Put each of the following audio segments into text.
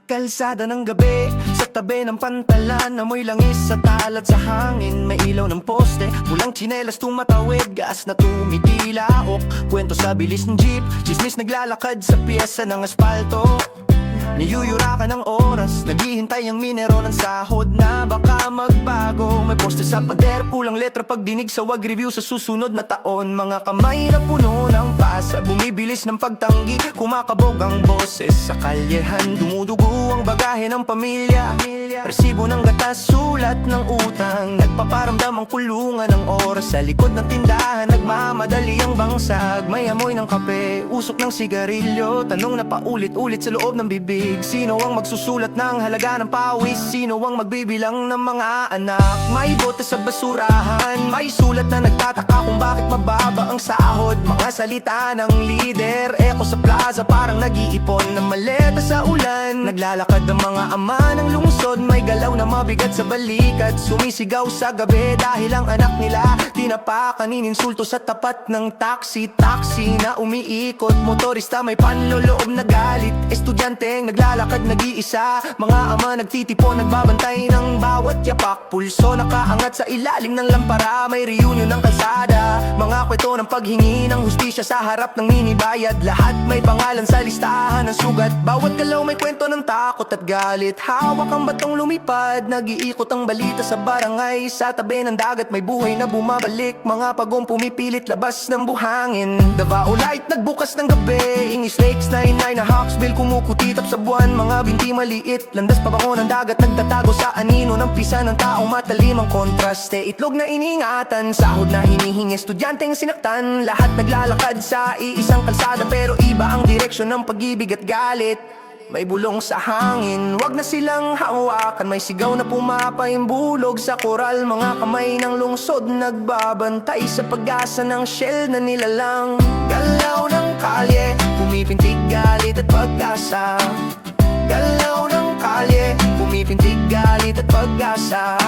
Kalsada ng gabi, sa tabi ng pantalan, amoy langis sa talat sa hangin. May ilaw ng poste, pulang tsinelas tumatawid, gas na tumitilahok. Kwento sa bilis ng jeep, chismis naglalakad sa piyesa ng asfalto. Niyuyura ka ng oras, naghihintay ang minero ng sahod na baka magbago. May poste sa pader, pulang letra pagdinig sa wag review sa susunod na taon. Mga kamay na puno ng pasa, bumibilis ng pagtanggi, kumakabog ang boses sa kalyehan. Dumudugo ang bagahe ng pamilya, resibo ng gatas, sulat ng utang. Nagpaparamdam ang kulungan ng oras, sa likod ng tindahan nagmamadali ang bangsag. May amoy ng kape, usok ng sigarilyo, tanong na paulit-ulit sa loob ng bibig. Sino ang magsusulat ng halaga ng pawis? Sino ang magbibilang ng mga anak? May bote sa basurahan, may sulat na nagtataka kung bakit mababa ang sahod. Mga salita ng lider, eko sa plaza parang nag-iipon ng maleta sa ulan. Naglalakad ang mga ama ng lungsod, may galaw na mabigat sa balikat. Sumisigaw sa gabi dahil ang anak nila tinapakan, ininsulto sa tapat ng taxi. Taxi na umiikot, motorista may panloloob na galit. Estudyanteng naglalakad nag-iisa, mga ama nagtitipon, nagbabantay ng bawat yapak. Pulso nakaangat sa ilalim ng lampara, may reunion ng kalsada. Mga kwento ng paghingi ng hustisya sa harap ng minibayad. Lahat may pangalan sa listahan ng sugat, bawat galaw may kwento ng takot at galit. Hawak ang batong lumipad, nag-iikot ang balita sa barangay. Sa tabi ng dagat may buhay na bumabalik, mga pagong pumipilit labas ng buhangin. Davao Light nagbukas ng gabi, English Lakes 99 na Hawksbill kumukutitap sa buwan. Mga binti maliit, landas pabango ng dagat, nagtatago sa anino ng pisa ng taong matalim ang kontraste. Itlog na iningatan, sahod na hinihingi, estudyanteng sinaktan. Lahat naglalakad sa iisang kalsada, pero iba ang direksyon ng pag-ibig at galit. May bulong sa hangin, wag na silang hawakan. May sigaw na pumapaimbulog sa koral. Mga kamay ng lungsod nagbabantay sa pag-asa ng shell na nilalang. Galaw ng kalye, pumipintig galit at pag-asa. Galaw ng kalye, pumipintig galit at pag-asa.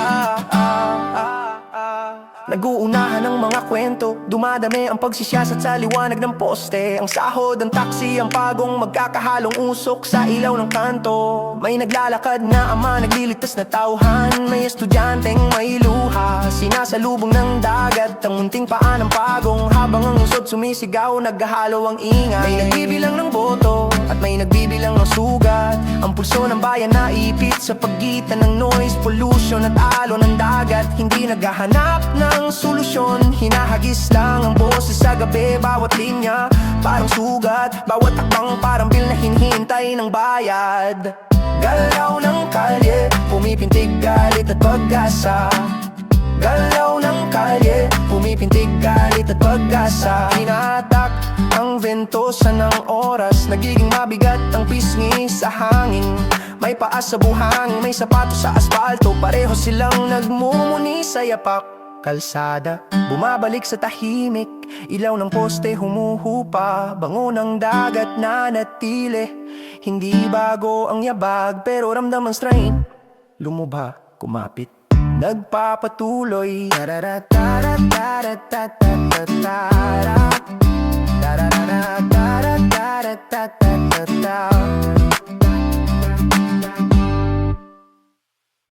Nag-uunahan ng mga kwento, dumadami ang pagsisiyasat sa liwanag ng poste. Ang sahod, ang taxi, ang pagong magkakahalong usok sa ilaw ng kanto. May naglalakad na ama, nagliligtas na tauhan. May estudyanteng may luha, sinasalubong ng dagat ang munting paa ng pagong. Habang ang lungsod sumisigaw, naghahalo ang ingay. May nagbibilang ng boto at may nagbibilang ng sugat. Ang pulso ng bayan naipit sa pagitan ng noise, pollution at alon ng dagat. Hindi naghahanap ng solusyon, hinahagis lang ang boses sa gabi. Bawat linya parang sugat, bawat takbang parang bil na hinihintay ng bayad. Galaw ng kalye, pumipintig galit at pag-asa. Galaw ng kalye, pumipintig galit at pag-asa. Hinatak ang ventosa ng oras, nagiging mabigat ang pisngi sa hangin. May paa sa buhangin, may sapatos sa asfalto, pareho silang nagmumuni sa yapak. Kalsada, bumabalik sa tahimik, ilaw ng poste humuhupa, bango ng dagat na natili. Hindi bago ang yabag, pero ramdam ang strain. Lumubha, kumapit, nagpapatuloy.